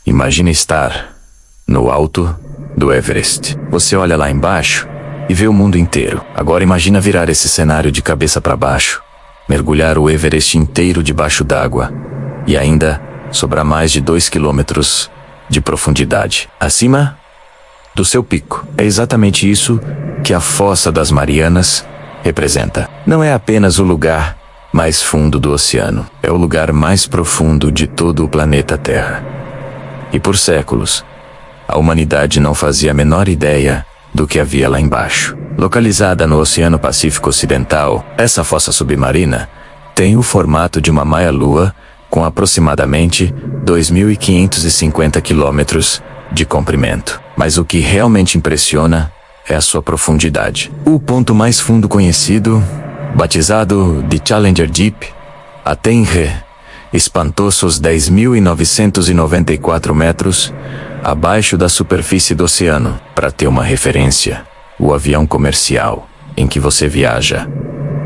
Imagina estar no alto do Everest. Você olha lá embaixo e vê o mundo inteiro. Agora imagina virar esse cenário de cabeça para baixo, mergulhar o Everest inteiro debaixo d'água e ainda sobrar mais de 2 quilômetros de profundidade acima do seu pico. É exatamente isso que a Fossa das Marianas representa. Não é apenas o lugar mais fundo do oceano, é o lugar mais profundo de todo o planeta Terra. E por séculos, a humanidade não fazia a menor ideia do que havia lá embaixo. Localizada no Oceano Pacífico Ocidental, essa fossa submarina tem o formato de uma meia-lua com aproximadamente 2.550 quilômetros de comprimento. Mas o que realmente impressiona é a sua profundidade. O ponto mais fundo conhecido, batizado de Challenger Deep, atinge espantosos 10.994 metros abaixo da superfície do oceano. Para ter uma referência, o avião comercial em que você viaja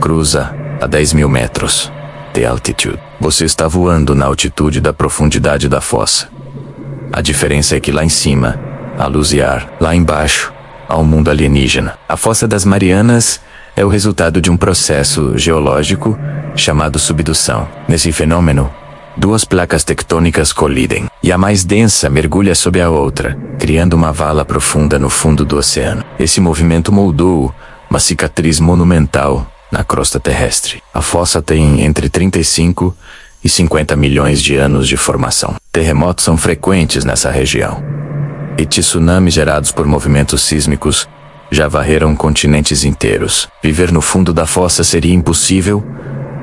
cruza a 10.000 metros de altitude. Você está voando na altitude da profundidade da fossa. A diferença é que lá em cima, há luz e ar. Lá embaixo, há um mundo alienígena. A Fossa das Marianas é o resultado de um processo geológico chamado subdução. Nesse fenômeno, duas placas tectônicas colidem, e a mais densa mergulha sob a outra, criando uma vala profunda no fundo do oceano. Esse movimento moldou uma cicatriz monumental na crosta terrestre. A fossa tem entre 35 e 50 milhões de anos de formação. Terremotos são frequentes nessa região, e tsunamis gerados por movimentos sísmicos já varreram continentes inteiros. Viver no fundo da fossa seria impossível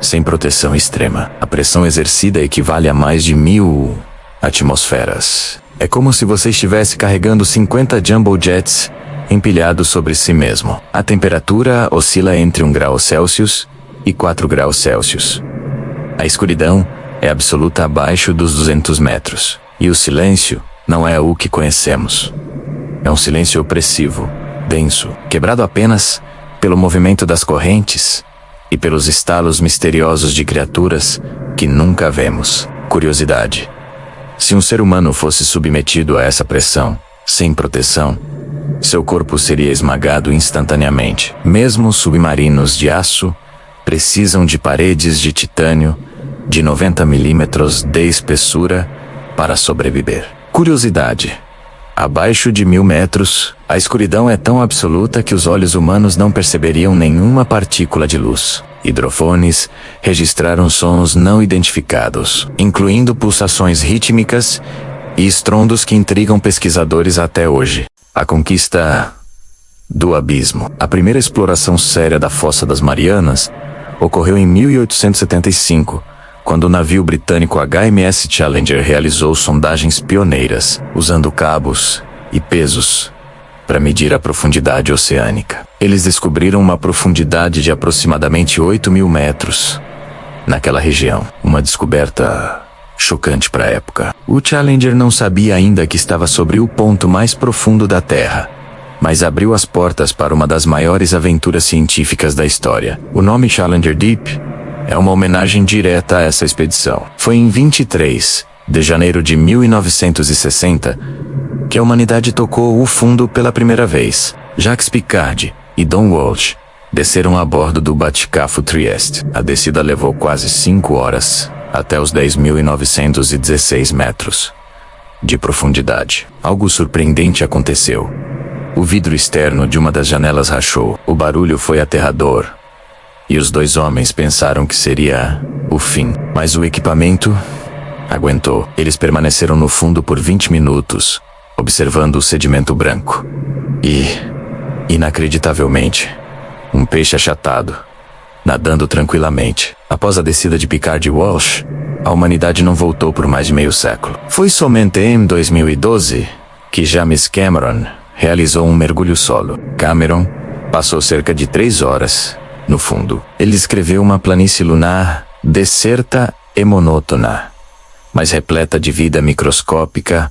sem proteção extrema. A pressão exercida equivale a mais de 1.000 atmosferas. É como se você estivesse carregando 50 jumbo jets empilhados sobre si mesmo. A temperatura oscila entre 1 grau Celsius e 4 graus Celsius. A escuridão é absoluta abaixo dos 200 metros. E o silêncio não é o que conhecemos. É um silêncio opressivo, denso, quebrado apenas pelo movimento das correntes e pelos estalos misteriosos de criaturas que nunca vemos. Curiosidade: se um ser humano fosse submetido a essa pressão, sem proteção, seu corpo seria esmagado instantaneamente. Mesmo submarinos de aço precisam de paredes de titânio de 90 milímetros de espessura para sobreviver. Curiosidade: abaixo de 1.000 metros, a escuridão é tão absoluta que os olhos humanos não perceberiam nenhuma partícula de luz. Hidrofones registraram sons não identificados, incluindo pulsações rítmicas e estrondos que intrigam pesquisadores até hoje. A conquista do abismo. A primeira exploração séria da Fossa das Marianas ocorreu em 1875, quando o navio britânico HMS Challenger realizou sondagens pioneiras, usando cabos e pesos para medir a profundidade oceânica. Eles descobriram uma profundidade de aproximadamente 8.000 metros naquela região. Uma descoberta chocante para a época. O Challenger não sabia ainda que estava sobre o ponto mais profundo da Terra, mas abriu as portas para uma das maiores aventuras científicas da história. O nome Challenger Deep é uma homenagem direta a essa expedição. Foi em 23 de janeiro de 1960 que a humanidade tocou o fundo pela primeira vez. Jacques Piccard e Don Walsh desceram a bordo do Batiscafo Trieste. A descida levou quase 5 horas, até os 10.916 metros de profundidade. Algo surpreendente aconteceu. O vidro externo de uma das janelas rachou. O barulho foi aterrador, e os dois homens pensaram que seria o fim. Mas o equipamento aguentou. Eles permaneceram no fundo por 20 minutos, observando o sedimento branco. E, inacreditavelmente, um peixe achatado, nadando tranquilamente. Após a descida de Piccard e Walsh, a humanidade não voltou por mais de meio século. Foi somente em 2012 que James Cameron realizou um mergulho solo. Cameron passou cerca de 3 horas no fundo. Ele descreveu uma planície lunar deserta e monótona, mas repleta de vida microscópica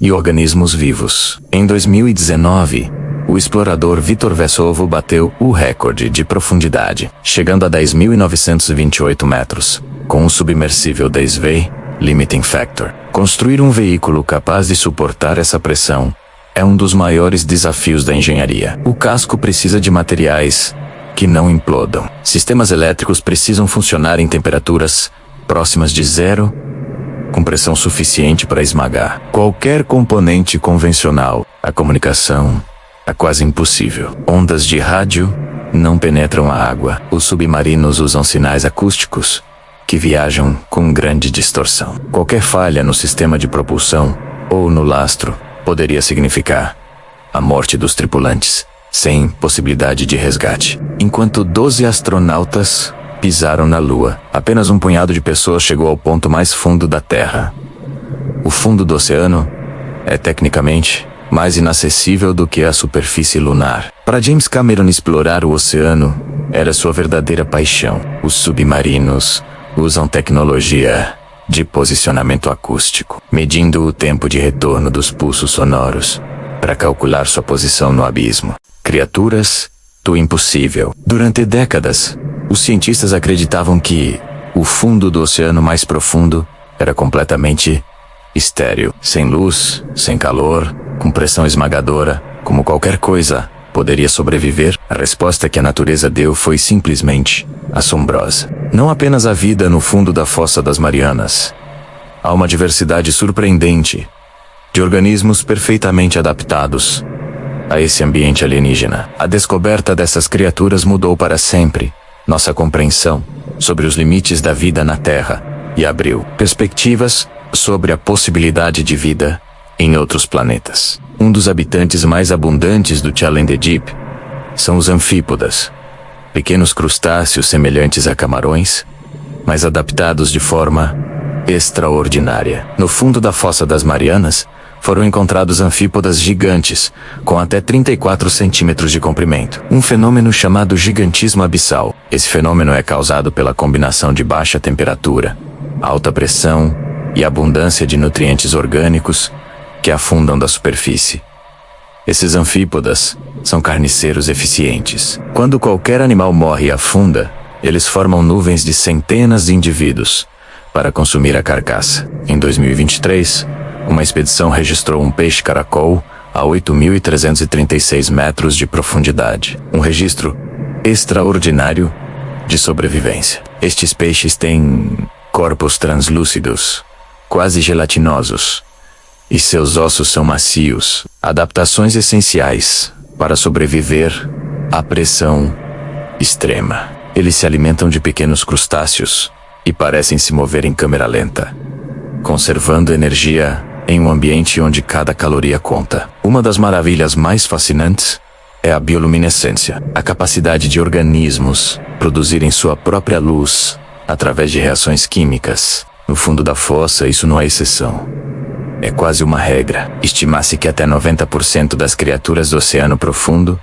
e organismos vivos. Em 2019, o explorador Vitor Vescovo bateu o recorde de profundidade, chegando a 10.928 metros, com o submersível Desvey, Limiting Factor. Construir um veículo capaz de suportar essa pressão é um dos maiores desafios da engenharia. O casco precisa de materiais que não implodam. Sistemas elétricos precisam funcionar em temperaturas próximas de zero, com pressão suficiente para esmagar qualquer componente convencional. A comunicação é quase impossível. Ondas de rádio não penetram a água. Os submarinos usam sinais acústicos que viajam com grande distorção. Qualquer falha no sistema de propulsão ou no lastro poderia significar a morte dos tripulantes, sem possibilidade de resgate. Enquanto 12 astronautas pisaram na Lua, apenas um punhado de pessoas chegou ao ponto mais fundo da Terra. O fundo do oceano é tecnicamente mais inacessível do que a superfície lunar. Para James Cameron, explorar o oceano era sua verdadeira paixão. Os submarinos usam tecnologia de posicionamento acústico, medindo o tempo de retorno dos pulsos sonoros para calcular sua posição no abismo. Criaturas do impossível. Durante décadas, os cientistas acreditavam que o fundo do oceano mais profundo era completamente estéril, sem luz, sem calor, com pressão esmagadora, como qualquer coisa poderia sobreviver. A resposta que a natureza deu foi simplesmente assombrosa. Não apenas a vida no fundo da Fossa das Marianas. Há uma diversidade surpreendente de organismos perfeitamente adaptados a esse ambiente alienígena. A descoberta dessas criaturas mudou para sempre nossa compreensão sobre os limites da vida na Terra e abriu perspectivas sobre a possibilidade de vida em outros planetas. Um dos habitantes mais abundantes do Challenger Deep são os anfípodas, pequenos crustáceos semelhantes a camarões, mas adaptados de forma extraordinária. No fundo da Fossa das Marianas, foram encontrados anfípodas gigantes, com até 34 centímetros de comprimento. Um fenômeno chamado gigantismo abissal. Esse fenômeno é causado pela combinação de baixa temperatura, alta pressão e abundância de nutrientes orgânicos que afundam da superfície. Esses anfípodas são carniceiros eficientes. Quando qualquer animal morre e afunda, eles formam nuvens de centenas de indivíduos para consumir a carcaça. Em 2023, uma expedição registrou um peixe-caracol a 8.336 metros de profundidade. Um registro extraordinário de sobrevivência. Estes peixes têm corpos translúcidos, quase gelatinosos, e seus ossos são macios. Adaptações essenciais para sobreviver à pressão extrema. Eles se alimentam de pequenos crustáceos e parecem se mover em câmera lenta, conservando energia em um ambiente onde cada caloria conta. Uma das maravilhas mais fascinantes é a bioluminescência, a capacidade de organismos produzirem sua própria luz através de reações químicas. No fundo da fossa, isso não é exceção. É quase uma regra. Estima-se que até 90% das criaturas do oceano profundo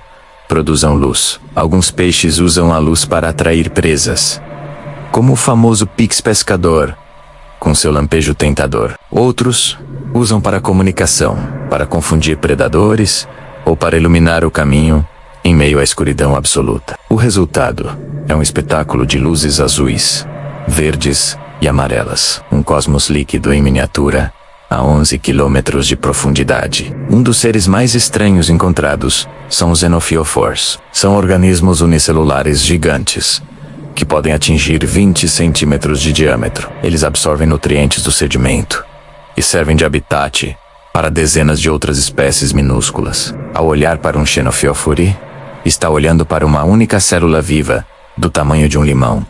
produzam luz. Alguns peixes usam a luz para atrair presas, como o famoso pix pescador, com seu lampejo tentador. Outros usam para comunicação, para confundir predadores ou para iluminar o caminho em meio à escuridão absoluta. O resultado é um espetáculo de luzes azuis, verdes e amarelas. Um cosmos líquido em miniatura a 11 quilômetros de profundidade. Um dos seres mais estranhos encontrados são os xenophiophores. São organismos unicelulares gigantes que podem atingir 20 centímetros de diâmetro. Eles absorvem nutrientes do sedimento e servem de habitat para dezenas de outras espécies minúsculas. Ao olhar para um xenophiophore, está olhando para uma única célula viva do tamanho de um limão,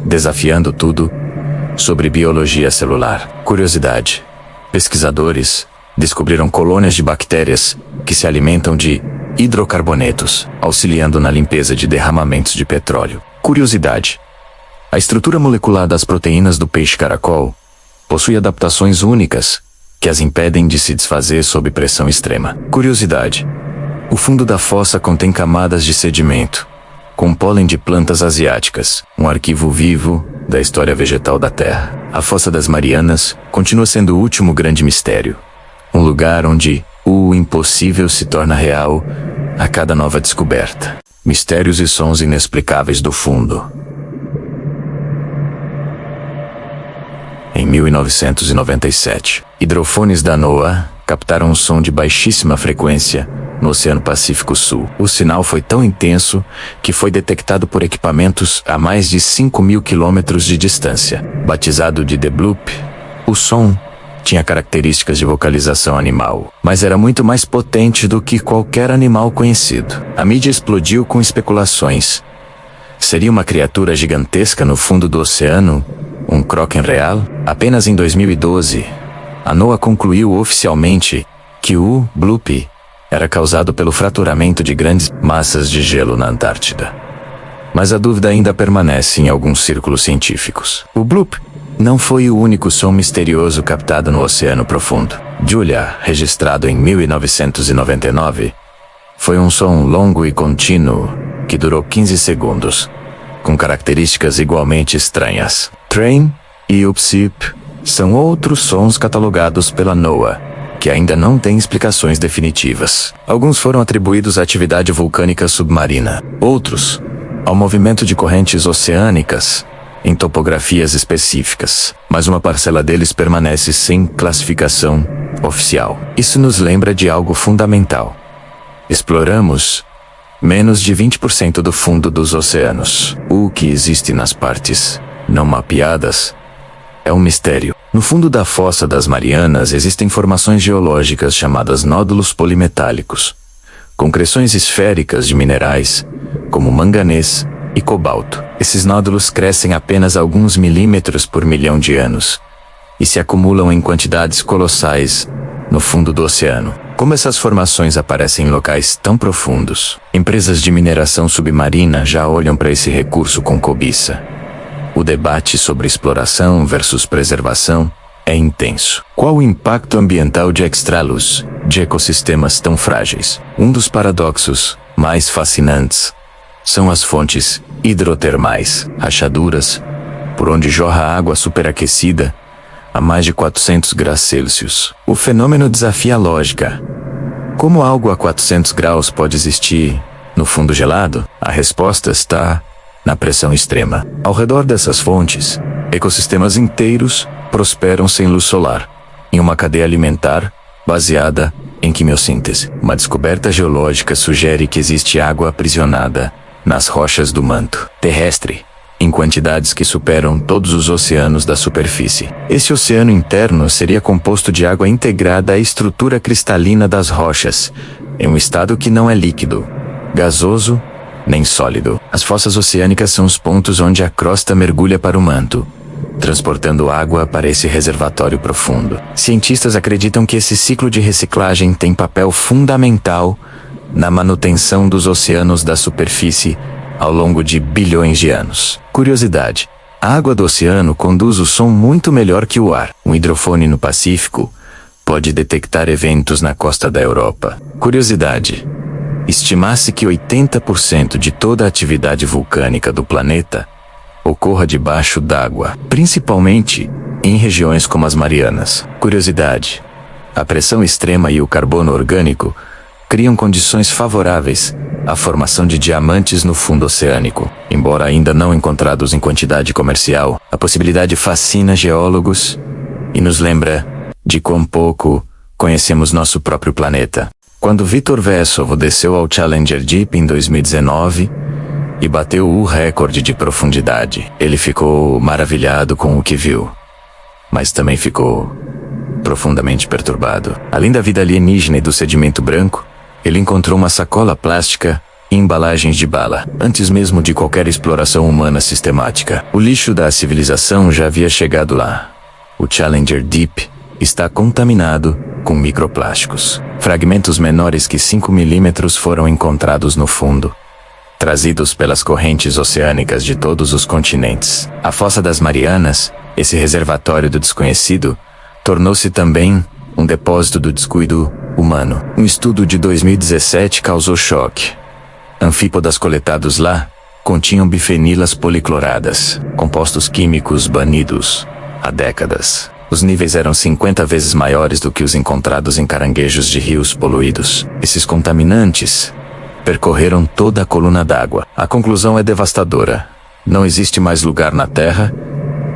desafiando tudo sobre biologia celular. Curiosidade: pesquisadores descobriram colônias de bactérias que se alimentam de hidrocarbonetos, auxiliando na limpeza de derramamentos de petróleo. Curiosidade: a estrutura molecular das proteínas do peixe-caracol possui adaptações únicas que as impedem de se desfazer sob pressão extrema. Curiosidade: o fundo da fossa contém camadas de sedimento, com pólen de plantas asiáticas, um arquivo vivo da história vegetal da Terra. A Fossa das Marianas continua sendo o último grande mistério, um lugar onde o impossível se torna real a cada nova descoberta. Mistérios e sons inexplicáveis do fundo. em 1997. Hidrofones da NOAA captaram um som de baixíssima frequência no Oceano Pacífico Sul. O sinal foi tão intenso que foi detectado por equipamentos a mais de 5.000 quilômetros de distância. Batizado de The Bloop, o som tinha características de vocalização animal, mas era muito mais potente do que qualquer animal conhecido. A mídia explodiu com especulações. Seria uma criatura gigantesca no fundo do oceano? Um Kraken real? Apenas em 2012, a NOAA concluiu oficialmente que o bloop era causado pelo fraturamento de grandes massas de gelo na Antártida. Mas a dúvida ainda permanece em alguns círculos científicos. O bloop não foi o único som misterioso captado no Oceano Profundo. Julia, registrado em 1999, foi um som longo e contínuo que durou 15 segundos, com características igualmente estranhas. Train e Upsip são outros sons catalogados pela NOAA, que ainda não têm explicações definitivas. Alguns foram atribuídos à atividade vulcânica submarina, outros ao movimento de correntes oceânicas em topografias específicas, mas uma parcela deles permanece sem classificação oficial. Isso nos lembra de algo fundamental. Exploramos menos de 20% do fundo dos oceanos. O que existe nas partes não mapeadas é um mistério. No fundo da fossa das Marianas existem formações geológicas chamadas nódulos polimetálicos, concreções esféricas de minerais, como manganês e cobalto. Esses nódulos crescem apenas alguns milímetros por milhão de anos e se acumulam em quantidades colossais no fundo do oceano. Como essas formações aparecem em locais tão profundos, empresas de mineração submarina já olham para esse recurso com cobiça. O debate sobre exploração versus preservação é intenso. Qual o impacto ambiental de extralos de ecossistemas tão frágeis? Um dos paradoxos mais fascinantes são as fontes hidrotermais, rachaduras, por onde jorra água superaquecida a mais de 400 graus Celsius. O fenômeno desafia a lógica. Como algo a 400 graus pode existir no fundo gelado? A resposta está na pressão extrema. Ao redor dessas fontes, ecossistemas inteiros prosperam sem luz solar, em uma cadeia alimentar baseada em quimiossíntese. Uma descoberta geológica sugere que existe água aprisionada nas rochas do manto terrestre, em quantidades que superam todos os oceanos da superfície. Esse oceano interno seria composto de água integrada à estrutura cristalina das rochas, em um estado que não é líquido, gasoso, nem sólido. As fossas oceânicas são os pontos onde a crosta mergulha para o manto, transportando água para esse reservatório profundo. Cientistas acreditam que esse ciclo de reciclagem tem papel fundamental na manutenção dos oceanos da superfície ao longo de bilhões de anos. Curiosidade: a água do oceano conduz o som muito melhor que o ar. Um hidrofone no Pacífico pode detectar eventos na costa da Europa. Curiosidade: estima-se que 80% de toda a atividade vulcânica do planeta ocorra debaixo d'água, principalmente em regiões como as Marianas. Curiosidade: a pressão extrema e o carbono orgânico criam condições favoráveis à formação de diamantes no fundo oceânico. Embora ainda não encontrados em quantidade comercial, a possibilidade fascina geólogos e nos lembra de quão pouco conhecemos nosso próprio planeta. Quando Viktor Vesov desceu ao Challenger Deep em 2019 e bateu o recorde de profundidade, ele ficou maravilhado com o que viu, mas também ficou profundamente perturbado. Além da vida alienígena e do sedimento branco, ele encontrou uma sacola plástica e embalagens de bala, antes mesmo de qualquer exploração humana sistemática. O lixo da civilização já havia chegado lá. O Challenger Deep está contaminado com microplásticos. Fragmentos menores que 5 milímetros foram encontrados no fundo, trazidos pelas correntes oceânicas de todos os continentes. A Fossa das Marianas, esse reservatório do desconhecido, tornou-se também um depósito do descuido humano. Um estudo de 2017 causou choque. Anfípodas coletados lá continham bifenilas policloradas, compostos químicos banidos há décadas. Os níveis eram 50 vezes maiores do que os encontrados em caranguejos de rios poluídos. Esses contaminantes percorreram toda a coluna d'água. A conclusão é devastadora. Não existe mais lugar na Terra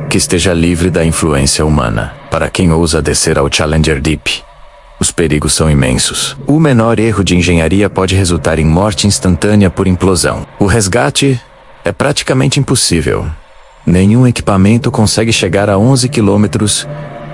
que esteja livre da influência humana. Para quem ousa descer ao Challenger Deep, os perigos são imensos. O menor erro de engenharia pode resultar em morte instantânea por implosão. O resgate é praticamente impossível. Nenhum equipamento consegue chegar a 11 quilômetros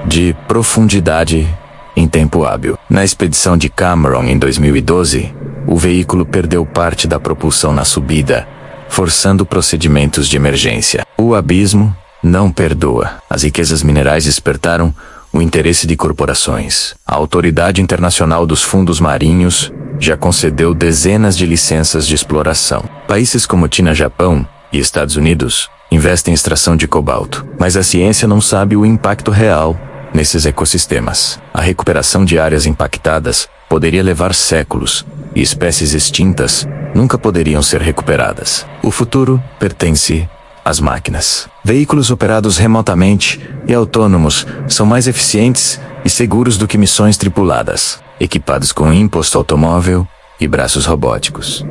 de profundidade em tempo hábil. Na expedição de Cameron em 2012, o veículo perdeu parte da propulsão na subida, forçando procedimentos de emergência. O abismo não perdoa. As riquezas minerais despertaram o interesse de corporações. A Autoridade Internacional dos Fundos Marinhos já concedeu dezenas de licenças de exploração. Países como China, Japão e Estados Unidos investem em extração de cobalto, mas a ciência não sabe o impacto real nesses ecossistemas. A recuperação de áreas impactadas poderia levar séculos, e espécies extintas nunca poderiam ser recuperadas. O futuro pertence às máquinas. Veículos operados remotamente e autônomos são mais eficientes e seguros do que missões tripuladas, equipados com imposto automóvel e braços robóticos.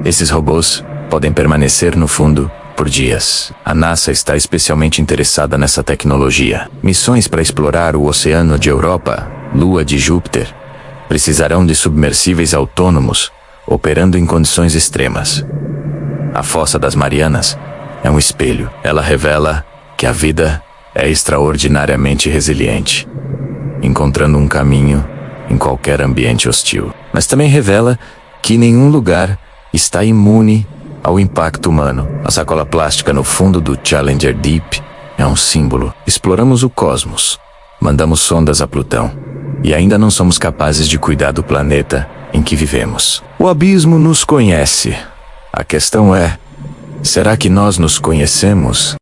Esses robôs podem permanecer no fundo por dias. A NASA está especialmente interessada nessa tecnologia. Missões para explorar o oceano de Europa, Lua de Júpiter, precisarão de submersíveis autônomos, operando em condições extremas. A Fossa das Marianas é um espelho. Ela revela que a vida é extraordinariamente resiliente, encontrando um caminho em qualquer ambiente hostil. Mas também revela que nenhum lugar está imune ao impacto humano. A sacola plástica no fundo do Challenger Deep é um símbolo. Exploramos o cosmos, mandamos sondas a Plutão, e ainda não somos capazes de cuidar do planeta em que vivemos. O abismo nos conhece. A questão é, será que nós nos conhecemos?